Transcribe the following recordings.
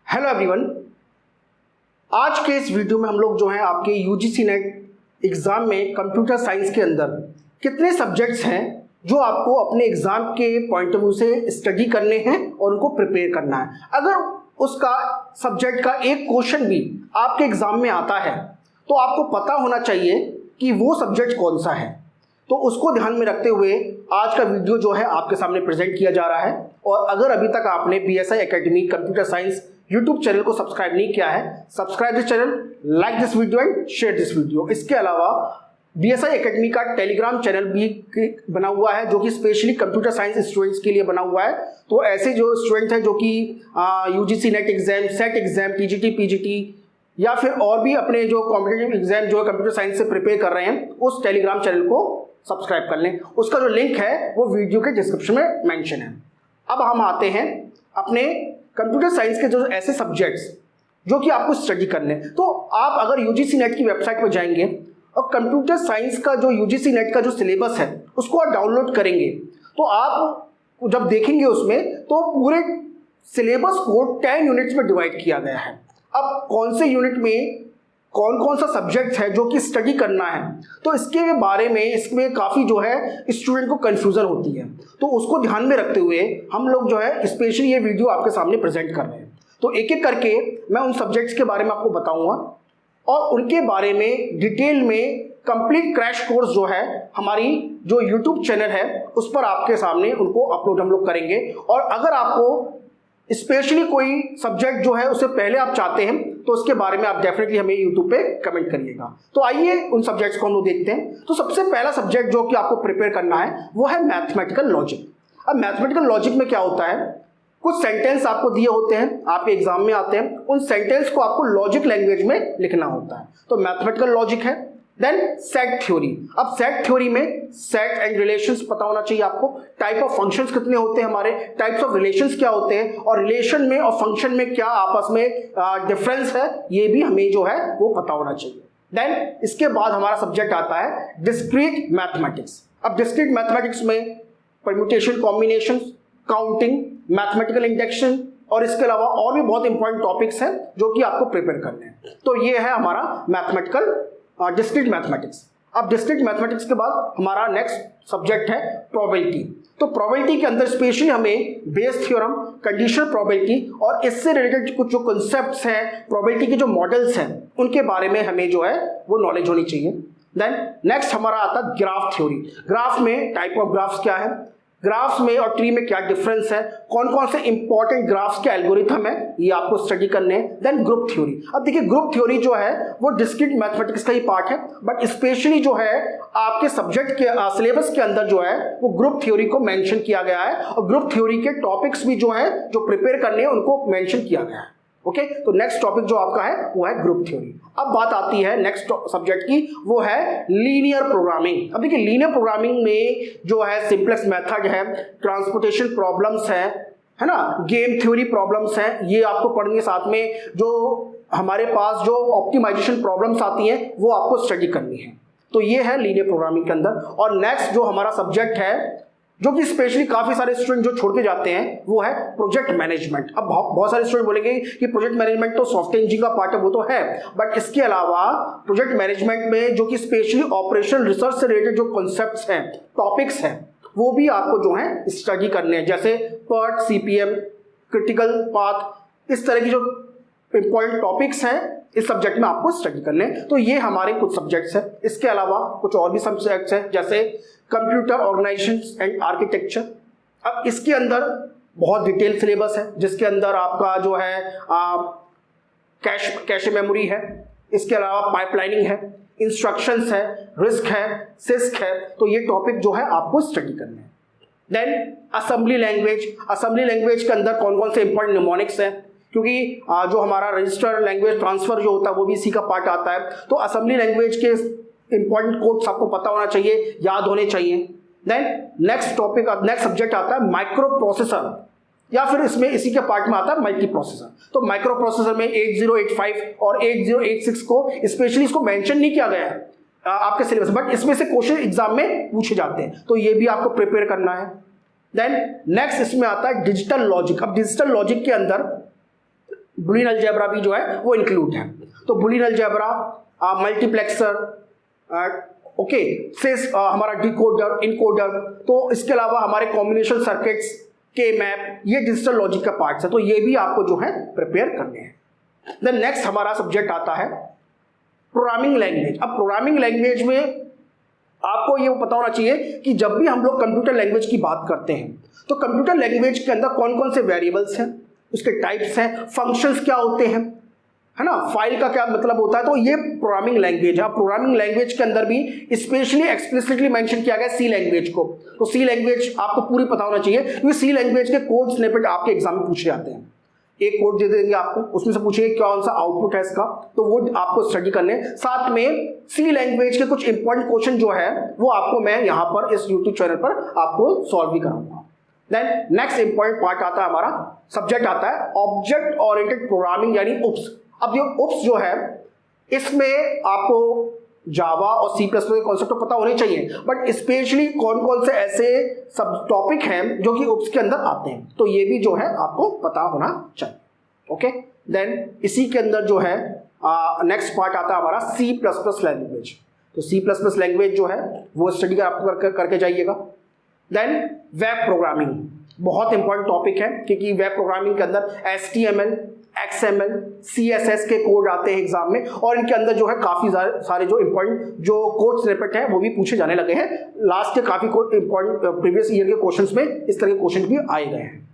Hello everyone. आज के इस वीडियो में हम लोग जो है आपके यूजीसी नेट एग्ज़ाम में कंप्यूटर साइंस के अंदर कितने सब्जेक्ट्स हैं जो आपको अपने एग्ज़ाम के पॉइंट ऑफ व्यू से स्टडी करने हैं और उनको प्रिपेयर करना है। अगर उसका सब्जेक्ट का एक क्वेश्चन भी आपके एग्ज़ाम में आता है तो आपको पता होना चाहिए कि वो सब्जेक्ट कौन सा है। तो उसको ध्यान में रखते हुए आज का वीडियो जो है आपके सामने प्रेजेंट किया जा रहा है। और अगर अभी तक आपने BSI academy computer science YouTube channel को सब्सक्राइब नहीं किया है, subscribe this channel, like this video and share this video. इसके अलावा BSI एकेडमी का टेलीग्राम चैनल भी बना हुआ है जो कि स्पेशली कंप्यूटर साइंस स्टूडेंट्स के लिए बना हुआ है। तो ऐसे जो स्टूडेंट हैं जो कि UGC net exam, set exam, TGT, PGT या फिर और भी अपने जो कॉम्पिटिटिव एग्जाम जो कंप्यूटर साइंस से प्रिपेयर कर रहे हैं, उस टेलीग्राम चैनल को सब्सक्राइब कर लें। उसका जो लिंक है वो वीडियो के डिस्क्रिप्शन में मेंशन है। अब हम आते हैं अपने कंप्यूटर साइंस के जो ऐसे सब्जेक्ट्स जो कि आपको स्टडी करने हैं। तो आप अगर यूजीसी नेट की वेबसाइट पर जाएंगे और कंप्यूटर साइंस का जो यूजीसी नेट का जो सिलेबस है उसको आप डाउनलोड करेंगे तो आप जब देखेंगे उसमें तो पूरे सिलेबस को 10 यूनिट्स में डिवाइड किया गया है। अब कौन से यूनिट में कौन कौन सा सब्जेक्ट है जो कि स्टडी करना है, तो इसके बारे में इसमें काफ़ी जो है स्टूडेंट को कन्फ्यूज़न होती है। तो उसको ध्यान में रखते हुए हम लोग जो है स्पेशली ये वीडियो आपके सामने प्रेजेंट कर रहे हैं। तो एक एक करके मैं उन सब्जेक्ट्स के बारे में आपको बताऊंगा और उनके बारे में डिटेल में कंप्लीट क्रैश कोर्स जो है हमारी जो यूट्यूब चैनल है उस पर आपके सामने उनको अपलोड हम लोग करेंगे। और अगर आपको स्पेशली कोई सब्जेक्ट जो है उसे पहले आप चाहते हैं तो उसके बारे में आप डेफिनेटली हमें यूट्यूब पे कमेंट करिएगा। तो आइए उन सब्जेक्ट्स को हम लोग देखते हैं। तो सबसे पहला सब्जेक्ट जो कि आपको प्रिपेयर करना है वो है मैथमेटिकल लॉजिक। अब मैथमेटिकल लॉजिक में क्या होता है, कुछ सेंटेंस आपको दिए होते हैं, आपके एग्जाम में आते हैं, उन सेंटेंस को आपको लॉजिक लैंग्वेज में लिखना होता है। तो मैथमेटिकल लॉजिक है। Then set theory. अब सेट थ्योरी में सेट एंड रिलेशंस पता होना चाहिए आपको, टाइप ऑफ फंक्शंस कितने होते हैं, हमारे टाइप्स ऑफ रिलेशंस क्या होते हैं और रिलेशन में और फंक्शन में क्या आपस में डिफरेंस है, ये भी हमें जो है वो पता होना चाहिए। देन इसके बाद हमारा सब्जेक्ट आता है डिस्क्रीट मैथमेटिक्स। अब डिस्क्रीट मैथमेटिक्स में permutation, combination, counting, mathematical induction और इसके अलावा और भी बहुत इंपॉर्टेंट टॉपिक्स हैं जो कि आपको प्रिपेयर करने हैं। तो ये है हमारा मैथमेटिकल डिस्क्रीट मैथमेटिक्स। अब डिस्क्रीट मैथमेटिक्स के बाद हमारा नेक्स्ट सब्जेक्ट है प्रोबेबिलिटी। तो प्रोबेबिलिटी के अंदर स्पेशली हमें बेस थ्योरम, कंडीशनल प्रोबेबिलिटी और इससे रिलेटेड कुछ जो कॉन्सेप्ट्स हैं, प्रोबेबिलिटी के जो मॉडल्स हैं, उनके बारे में हमें जो है वो नॉलेज होनी चाहिए। देन नेक्स्ट हमारा आता है ग्राफ थ्योरी। ग्राफ में टाइप ऑफ ग्राफ्स क्या है, ग्राफ्स में और ट्री में क्या डिफरेंस है, कौन कौन से इंपॉर्टेंट ग्राफ्स के एल्गोरिथम है, ये आपको स्टडी करने हैं। Then group theory. अब देखिए ग्रुप थ्योरी जो है वो डिस्क्रीट मैथमेटिक्स का ही पार्ट है, बट स्पेशली जो है आपके सब्जेक्ट के सिलेबस के अंदर जो है वो ग्रुप थ्योरी को मेंशन किया गया है और ग्रुप थ्योरी के टॉपिक्स भी जो है जो प्रिपेयर करने हैं उनको मेंशन किया गया है। ओके, तो नेक्स्ट टॉपिक जो आपका है वो है ग्रुप थ्योरी। अब बात आती है नेक्स्ट सब्जेक्ट की, वो है लीनियर प्रोग्रामिंग। अब देखिए लीनियर प्रोग्रामिंग में जो है सिंपलेक्स मेथड है, ट्रांसपोर्टेशन प्रॉब्लम्स है ना, गेम थ्योरी प्रॉब्लम्स हैं, ये आपको पढ़नी। साथ में जो हमारे पास जो ऑप्टिमाइजेशन प्रॉब्लम्स आती हैं वो आपको स्टडी करनी है। तो ये है लीनियर प्रोग्रामिंग के अंदर। और नेक्स्ट जो हमारा सब्जेक्ट है जो कि स्पेशली काफी सारे स्टूडेंट जो छोड़ के जाते हैं वो है प्रोजेक्ट मैनेजमेंट। अब बहुत सारे स्टूडेंट बोलेंगे कि प्रोजेक्ट मैनेजमेंट तो सॉफ्टवेयर इंजीनियरिंग का पार्ट है, वो तो है, बट इसके अलावा प्रोजेक्ट मैनेजमेंट में जो कि स्पेशली ऑपरेशनल रिसर्च से रिलेटेड जो कॉन्सेप्ट्स हैं, टॉपिक्स हैं, वो भी आपको जो है स्टडी करने हैं, जैसे PERT, CPM, क्रिटिकल पाथ, इस तरह की जो इंपॉर्टेंट टॉपिक्स हैं इस सब्जेक्ट में आपको स्टडी करने हैं। तो ये हमारे कुछ सब्जेक्ट्स हैं। इसके अलावा कुछ और भी सब्जेक्ट्स हैं जैसे कंप्यूटर ऑर्गेनाइजेशन एंड आर्किटेक्चर। अब इसके अंदर बहुत डिटेल सिलेबस है जिसके अंदर आपका जो है कैश मेमोरी है, इसके अलावा पाइपलाइनिंग है, इंस्ट्रक्शंस है, रिस्क है, सिस्क है। तो ये टॉपिक जो है आपको स्टडी करने हैं। Then assembly language. Assembly language के अंदर कौन कौन से इंपॉर्टेंट निमोनिक्स हैं, क्योंकि जो हमारा रजिस्टर लैंग्वेज ट्रांसफर जो होता है वो भी इसी का पार्ट आता है। तो असेंबली लैंग्वेज के इंपॉर्टेंट कोड्स आपको पता होना चाहिए, याद होने चाहिए। Then next topic, next subject आता है माइक्रो प्रोसेसर, या फिर इसमें इसी के पार्ट में आता है मल्टी प्रोसेसर। तो माइक्रो प्रोसेसर में 8085 और 8086 को स्पेशली इसको मेंशन नहीं किया गया है आपके सिलेबस, बट इसमें से क्वेश्चन एग्जाम में पूछे जाते हैं, तो ये भी आपको प्रिपेयर करना है। देन नेक्स्ट इसमें आता है डिजिटल लॉजिक। अब डिजिटल लॉजिक के अंदर बुलियन अलजेब्रा भी जो है वो इंक्लूड है। तो बुलियन अलजेब्रा, मल्टीप्लेक्सर, ओके, सिस हमारा डिकोडर, इनकोडर, तो इसके अलावा हमारे कॉम्बिनेशन सर्किट्स के मैप, ये डिजिटल लॉजिक का पार्ट्स है, तो ये भी आपको जो है प्रिपेयर करने हैं। देन नेक्स्ट हमारा सब्जेक्ट आता है प्रोग्रामिंग लैंग्वेज। अब प्रोग्रामिंग लैंग्वेज में आपको ये पता होना चाहिए कि जब भी हम लोग कंप्यूटर लैंग्वेज की बात करते हैं तो कंप्यूटर लैंग्वेज के अंदर कौन कौन से वेरिएबल्स हैं, उसके टाइप्स हैं, फंक्शंस क्या होते हैं, है ना, फाइल का क्या मतलब होता है, तो ये प्रोग्रामिंग लैंग्वेज है। प्रोग्रामिंग लैंग्वेज के अंदर भी स्पेशली एक्सप्लिसिटली मेंशन किया गया सी लैंग्वेज को। तो सी लैंग्वेज आपको पूरी पता होना चाहिए क्योंकि सी लैंग्वेज के कोड स्निपेट आपके एग्जाम में पूछे जाते हैं। एक कोड दे देंगे आपको, उसमें से पूछिए कौन सा आउटपुट है इसका, तो वो आपको स्टडी करने, साथ में सी लैंग्वेज के कुछ इंपॉर्टेंट क्वेश्चन जो है वो आपको मैं यहाँ पर इस यूट्यूब चैनल पर आपको सॉल्व भी कराऊंगा। देन नेक्स्ट इंपॉर्टेंट पार्ट आता है, हमारा सब्जेक्ट आता है ऑब्जेक्ट ओरिएंटेड प्रोग्रामिंग यानी उप्स। अब ये उप्स जो है इसमें आपको जावा और सी प्लस प्लस के कॉन्सेप्ट तो पता होने चाहिए, बट स्पेशली कौन कौन से ऐसे सब टॉपिक हैं जो कि उप्स के अंदर आते हैं, तो ये भी जो है आपको पता होना चाहिए। ओके, देन इसी के अंदर जो है नेक्स्ट पार्ट आता है हमारा सी प्लस प्लस लैंग्वेज। तो सी प्लस प्लस लैंग्वेज जो है वो स्टडी आपको करके जाइएगा। देन वेब प्रोग्रामिंग बहुत इंपॉर्टेंट टॉपिक है क्योंकि वेब प्रोग्रामिंग के अंदर HTML, XML, CSS के कोड आते हैं एग्जाम में, और इनके अंदर जो है काफी सारे जो इंपॉर्टेंट जो कोड स्निपेट है वो भी पूछे जाने लगे हैं। लास्ट के काफी इंपॉर्टेंट प्रीवियस ईयर के क्वेश्चंस में इस तरह के क्वेश्चन भी आए गए हैं।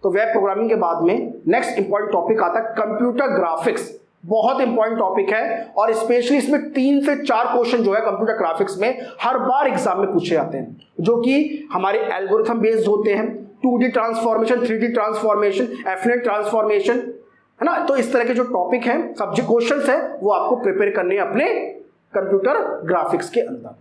तो वेब प्रोग्रामिंग के बाद में नेक्स्ट इंपॉर्टेंट टॉपिक आता है कंप्यूटर ग्राफिक्स। बहुत इंपॉर्टेंट टॉपिक है और स्पेशली इसमें 3 से 4 क्वेश्चन जो है कंप्यूटर ग्राफिक्स में हर बार एग्जाम में पूछे जाते हैं, जो कि हमारे एल्गोरिथम बेस्ड होते हैं, 2D transformation, 3D transformation, एफिनिट transformation, है ना। तो इस तरह के जो टॉपिक हैं, सब्जेक्ट क्वेश्चंस हैं, वो आपको प्रिपेयर करने हैं अपने कंप्यूटर ग्राफिक्स के अंदर।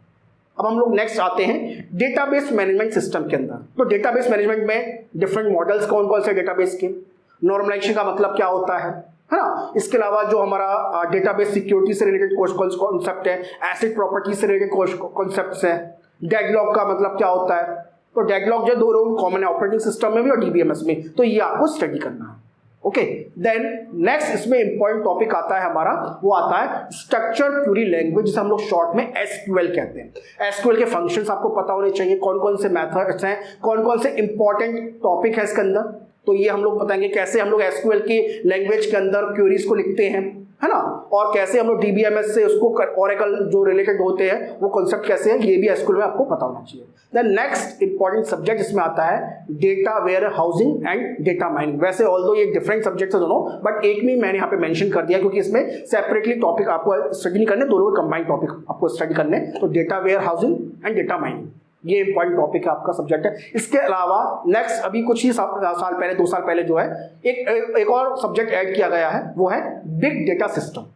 अब हम लोग नेक्स्ट आते हैं डेटाबेस मैनेजमेंट सिस्टम के अंदर। तो डेटाबेस मैनेजमेंट में डिफरेंट मॉडल्स कौन कौन से डेटाबेस के, नॉर्मलाइजेशन का मतलब क्या होता है ना। इसके अलावा जो हमारा डेटाबेस सिक्योरिटी से रिलेटेड कॉन्सेप्ट है, एसिड प्रॉपर्टी से रिलेटेड कॉन्सेप्ट्स है, डेडलॉक का मतलब क्या होता है। तो डेडलॉक जो 2 रोल कॉमन है ऑपरेटिंग सिस्टम में भी और डीबीएमएस में, तो ये आपको स्टडी करना है। ओके, देन नेक्स्ट इसमें इंपॉर्टेंट टॉपिक आता है हमारा, वो आता है स्ट्रक्चर क्वेरी लैंग्वेज, जिसे हम लोग शॉर्ट में एसक्यूएल कहते हैं। एसक्यूएल के फंक्शंस आपको पता होने चाहिए, कौन कौन से मेथड्स हैं, कौन कौन से इंपॉर्टेंट टॉपिक है इसके अंदर, तो ये हम लोग बताएंगे कैसे हम लोग एसक्यूएल की लैंग्वेज के अंदर क्वेरीज को लिखते हैं, है ना, और कैसे हम लोग डीबीएमएस से उसको ओरेकल जो रिलेटेड होते हैं वो कॉन्सेप्ट कैसे है, ये भी एसक्यूएल में आपको पता होना चाहिए। देन नेक्स्ट इंपॉर्टेंट सब्जेक्ट इसमें आता है data warehousing and data mining. वैसे ऑल्दो ये डिफरेंट सब्जेक्ट्स है दोनों, बट एक में मैंने यहाँ पे मेंशन कर दिया क्योंकि इसमें सेपरेटली टॉपिक आपको स्टडी नहीं करने, दोनों कंबाइंड टॉपिक आपको स्टडी करने। तो data warehousing and data mining ये इंपॉर्टेंट टॉपिक है, आपका सब्जेक्ट है। इसके अलावा नेक्स्ट अभी कुछ ही साल पहले 2 साल पहले जो है एक और सब्जेक्ट ऐड किया गया है, वो है बिग डेटा सिस्टम।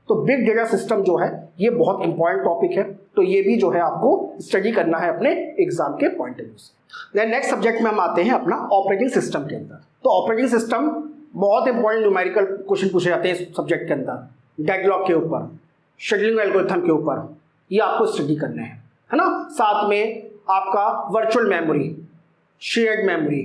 तो बिग डेटा सिस्टम जो है ये बहुत इंपॉर्टेंट टॉपिक है, तो ये भी जो है आपको स्टडी करना है अपने एग्जाम के पॉइंट ऑफ व्यू से। देन नेक्स्ट सब्जेक्ट में हम आते हैं अपना ऑपरेटिंग सिस्टम के अंदर। तो ऑपरेटिंग सिस्टम बहुत इंपॉर्टेंट न्यूमेरिकल क्वेश्चन पूछे जाते हैं इस सब्जेक्ट के अंदर, डेडलॉक के ऊपर, शेड्यूलिंग एल्गोरिथम के ऊपर, ये आपको स्टडी करने हैं, है ना। साथ में आपका virtual memory, shared memory,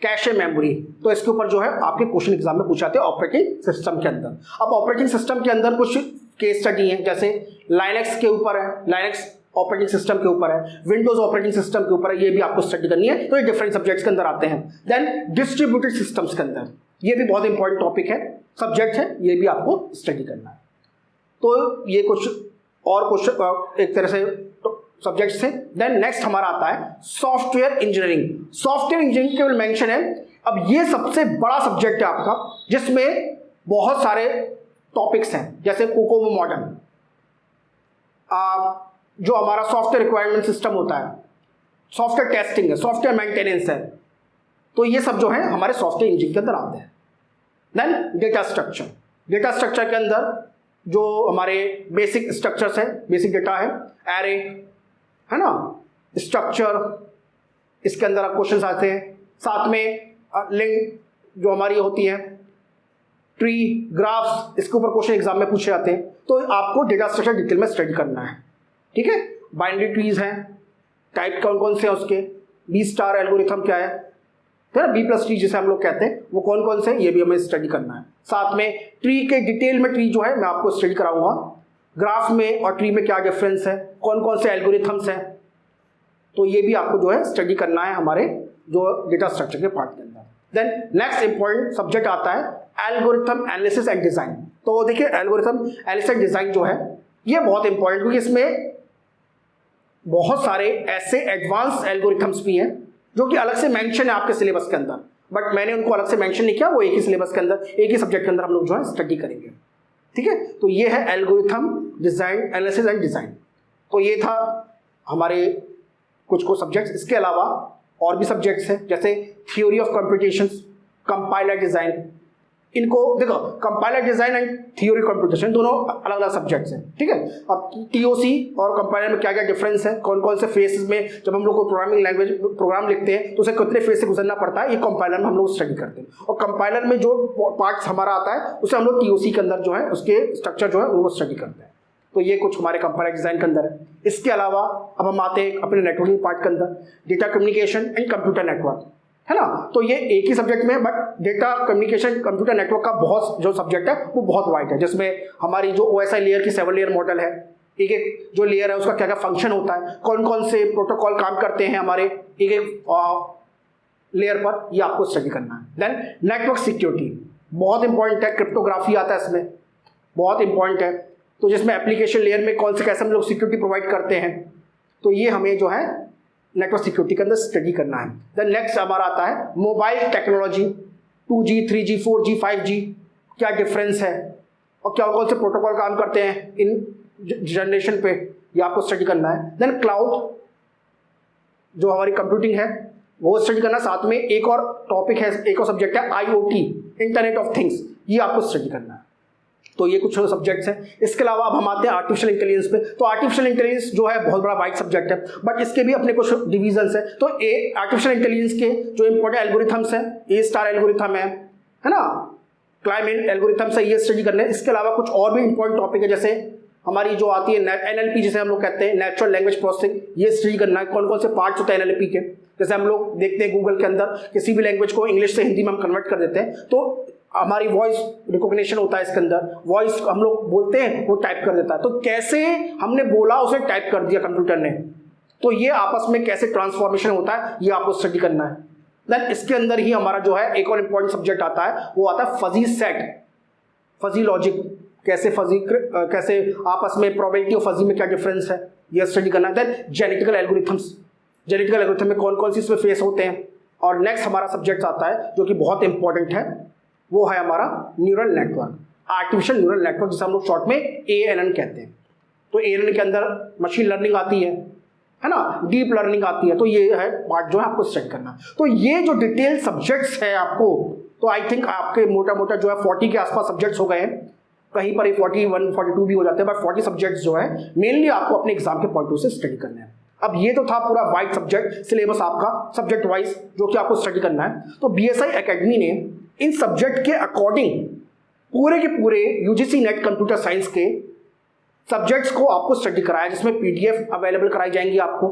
cache memory, तो इसके ऊपर जो है आपके क्वेश्चन एग्जाम में पूछाते हैं ऑपरेटिंग सिस्टम के अंदर। अब ऑपरेटिंग सिस्टम के अंदर कुछ केस स्टडी है, जैसे लाइनक्स के ऊपर है, लाइनक्स ऑपरेटिंग सिस्टम के ऊपर है, विंडोज ऑपरेटिंग सिस्टम के ऊपर है, ये भी आपको स्टडी करनी है। तो ये डिफरेंट सब्जेक्ट्स के अंदर आते हैं। देन डिस्ट्रीब्यूटेड सिस्टम्स के अंदर, ये भी बहुत इंपॉर्टेंट टॉपिक है, सब्जेक्ट है, ये भी आपको स्टडी करना है। तो ये कुछ और क्वेश्चन एक तरह से सब्जेक्ट से। देन नेक्स्ट हमारा आता है सॉफ्टवेयर इंजीनियरिंग। सॉफ्टवेयर इंजीनियरिंग केवल मेंशन है। अब ये सबसे बड़ा सब्जेक्ट है आपका, जिसमें बहुत सारे टॉपिक्स हैं, जैसे कोकोमो मॉडल, जो हमारा सॉफ्टवेयर रिक्वायरमेंट सिस्टम होता है, सॉफ्टवेयर टेस्टिंग है, सॉफ्टवेयर मेंटेनेंस है, तो ये सब जो है हमारे सॉफ्टवेयर इंजीनियरिंग के अंदर आते हैं। Then data structure, data structure के अंदर जो हमारे बेसिक स्ट्रक्चर्स हैं, बेसिक डेटा है, एरे है ना, स्ट्रक्चर, इसके अंदर क्वेश्चंस आते हैं। साथ में लिंक जो हमारी होती है, ट्री, ग्राफ्स, इसके ऊपर क्वेश्चन एग्जाम में पूछे जाते हैं। तो आपको डेटा स्ट्रक्चर डिटेल में स्टडी करना है, ठीक है। बाइनरी ट्रीज हैं, टाइप कौन कौन से हैं उसके, बी स्टार एल्गोरिथम क्या है ना, बी प्लस ट्री जिसे हम लोग कहते हैं, वो कौन कौन से, ये भी हमें स्टडी करना है। साथ में ट्री के डिटेल में, ट्री जो है मैं आपको स्टडी कराऊंगा, ग्राफ में और ट्री में क्या डिफरेंस है, कौन कौन से एल्गोरिथम्स हैं, तो ये भी आपको जो है स्टडी करना है हमारे जो डेटा स्ट्रक्चर के पार्ट के अंदर। देन नेक्स्ट इंपॉर्टेंट सब्जेक्ट आता है एल्गोरिथम एनालिसिस एंड डिजाइन। तो देखिए एल्गोरिथम एनालिसिस एंड डिजाइन जो है ये बहुत इंपॉर्टेंट, क्योंकि इसमें बहुत सारे ऐसे एडवांस एल्गोरिथम्स भी हैं जो कि अलग से मेंशन है आपके सिलेबस के अंदर, बट मैंने उनको अलग से मेंशन नहीं किया, वो एक ही सिलेबस के अंदर, एक ही सब्जेक्ट के अंदर हम लोग जो है स्टडी करेंगे। ठीक है, तो ये है algorithm design, analysis and design. तो ये था हमारे कुछ सब्जेक्ट्स। इसके अलावा और भी सब्जेक्ट्स हैं, जैसे theory of computations, compiler design. इनको देखो, compiler design and theory computation दोनों अलग अलग सब्जेक्ट्स हैं। ठीक है, अब टीओसी और कंपाइलर में क्या क्या डिफरेंस है, कौन कौन से फेसेस में जब हम लोग को प्रोग्रामिंग लैंग्वेज प्रोग्राम लिखते हैं तो उसे कितने फेस से गुजरना पड़ता है, ये कंपाइलर में हम लोग स्टडी करते हैं। और कंपाइलर में जो पार्ट्स हमारा आता है उसे हम लोग टीओसी के अंदर जो है उसके स्ट्रक्चर जो है वो स्टडी करते हैं। तो ये कुछ हमारे कंपाइलर डिजाइन के अंदर है। इसके अलावा अब हम आते हैं अपने नेटवर्किंग पार्ट के अंदर, data communication and computer network, है ना। तो ये एक ही सब्जेक्ट में, but data communication computer network का बहुत जो सब्जेक्ट है वो बहुत वाइड है, जिसमें हमारी जो OSI लेयर की 7 लेयर मॉडल है, एक एक जो लेयर है उसका क्या क्या फंक्शन होता है, कौन कौन से प्रोटोकॉल काम करते हैं हमारे एक एक लेयर पर, ये आपको स्टडी करना है। देन नेटवर्क सिक्योरिटी बहुत इंपॉर्टेंट है, क्रिप्टोग्राफी आता है इसमें, बहुत इंपॉर्टेंट है। तो जिसमें एप्लीकेशन लेयर में कौन से कैसे हम लोग सिक्योरिटी प्रोवाइड करते हैं, तो ये हमें जो है नेटवर्क सिक्योरिटी के अंदर स्टडी करना है। देन नेक्स्ट हमारा आता है mobile technology, 2G 3G 4G 5G, क्या डिफरेंस है और क्या कौन से प्रोटोकॉल काम करते हैं इन जनरेशन पे, ये आपको स्टडी करना है। देन क्लाउड जो हमारी कंप्यूटिंग है वो स्टडी करना, साथ में एक और टॉपिक है, एक और सब्जेक्ट है IoT, इंटरनेट ऑफ थिंग्स, ये आपको स्टडी करना है। तो ये कुछ सब्जेक्ट्स हैं। इसके अलावा अब हम आते हैं आर्टिफिशियल इंटेलिजेंस पे। तो आर्टिफिशियल इंटेलिजेंस जो है बहुत बड़ा वाइड सब्जेक्ट है, बट इसके भी अपने कुछ डिविजन्स हैं। तो आर्टिफिशियल इंटेलिजेंस के जो इंपॉर्टेंट एल्गोरिथम्स हैं, A* एल्गोरिथम है ना, क्लाइमेट एल्गोरिथम्स है, ये स्टडी करने हैं। इसके अलावा कुछ और भी इंपॉर्टेंट टॉपिक है, जैसे हमारी जो आती है NLP जिसे हम लोग कहते हैं, नेचुरल लैंग्वेज प्रोसेसिंग, ये स्टडी करना है। कौन कौन से पार्ट्स होते हैं NLP के, जैसे हम लोग देखते हैं गूगल के अंदर किसी भी लैंग्वेज को इंग्लिश से हिंदी में हम कन्वर्ट कर देते हैं, तो हमारी वॉइस रिकॉग्निशन होता है इसके अंदर, वॉइस हम लोग बोलते हैं वो टाइप कर देता है, तो कैसे हमने बोला उसे टाइप कर दिया कंप्यूटर ने, तो ये आपस में कैसे ट्रांसफॉर्मेशन होता है, ये आपको स्टडी करना है। देन इसके अंदर ही हमारा जो है एक और इंपॉर्टेंट सब्जेक्ट आता है, वो आता है फजी सेट, फजी लॉजिक, कैसे आपस में प्रोबेबिलिटी और फजी में क्या डिफरेंस है, ये स्टडी करना है। Then genetical algorithms, genetical algorithm में कौन कौन सी इसमें फेस होते हैं। और नेक्स्ट हमारा सब्जेक्ट आता है जो कि बहुत इंपॉर्टेंट है, वो है हमारा neural network, artificial neural network, जिसे हम लोग शॉर्ट में ANN कहते हैं। तो ANN के अंदर मशीन लर्निंग आती है ना, डीप लर्निंग आती है, तो ये है पार्ट जो है आपको स्टडी करना। तो ये जो डिटेल सब्जेक्ट्स है आपको, तो आई थिंक आपके मोटा मोटा जो है 40 के आसपास सब्जेक्ट्स हो गए हैं, कहीं पर 41 42 भी हो जाते हैं, बट 40 सब्जेक्ट्स जो है मेनली आपको अपने एग्जाम के पॉइंट ऑफ व्यू से स्टडी करने हैं। अब ये तो था पूरा वाइड सब्जेक्ट सिलेबस आपका, सब्जेक्ट वाइज जो कि आपको स्टडी करना है। तो BSI एकेडमी ने इन सब्जेक्ट के अकॉर्डिंग पूरे के पूरे UGC नेट कंप्यूटर साइंस के सब्जेक्ट्स को आपको स्टडी कराया, जिसमें PDF अवेलेबल कराई जाएंगी आपको,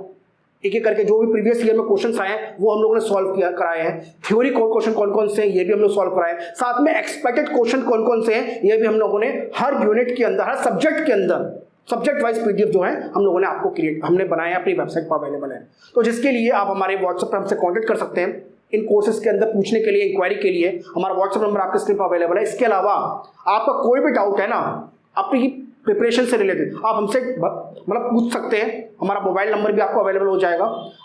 एक एक करके जो भी प्रीवियस ईयर में क्वेश्चंस आए हैं वो हम लोगों ने सॉल्व किया कराए हैं। थ्योरी क्वेश्चन कौन कौन से हैं ये भी हम लोग सॉल्व कराए, साथ में एक्सपेक्टेड क्वेश्चन कौन कौन से हैं ये भी हम लोगों ने हर यूनिट के अंदर, हर सब्जेक्ट के अंदर सब्जेक्ट वाइज PDF जो है हम लोगों ने आपको हमने बनाया, अपनी वेबसाइट पर अवेलेबल है। तो जिसके लिए आप हमारे व्हाट्सएप पर हमसे कॉन्टेक्ट कर सकते हैं इन कोर्सेज के अंदर पूछने के लिए, इंक्वायरी के लिए। हमारा व्हाट्सएप नंबर आपके स्क्रीन पर अवेलेबल है। इसके अलावा आपका कोई भी डाउट है ना अपनी प्रिपरेशन से रिलेटेड, आप हमसे मतलब पूछ सकते हैं, हमारा मोबाइल नंबर भी आपको अवेलेबल हो जाएगा।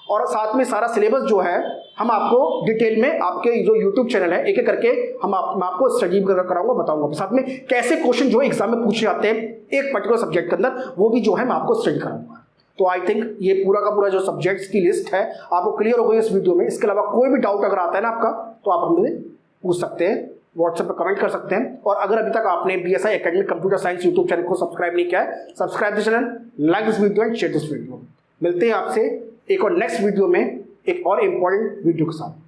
और साथ में सारा सिलेबस जो है हम आपको डिटेल में आपके जो यूट्यूब चैनल है एक एक करके मैं आपको स्टडी कराऊंगा, बताऊंगा। साथ में कैसे क्वेश्चन जो एग्जाम में पूछे जाते हैं एक पर्टिकुलर सब्जेक्ट के अंदर, वो भी जो है मैं आपको स्टडी कराऊंगा। तो आई थिंक ये पूरा का पूरा जो सब्जेक्ट्स की लिस्ट है आपको क्लियर हो गई इस वीडियो में। इसके अलावा कोई भी डाउट अगर आता है ना आपका, तो आप हमसे पूछ सकते हैं, व्हाट्सएप पर कमेंट कर सकते हैं। और अगर अभी तक आपने BSI academic computer science YouTube channel को सब्सक्राइब नहीं किया है, subscribe this channel, like this video and share this video. मिलते हैं आपसे एक और नेक्स्ट वीडियो में एक और इंपॉर्टेंट वीडियो के साथ।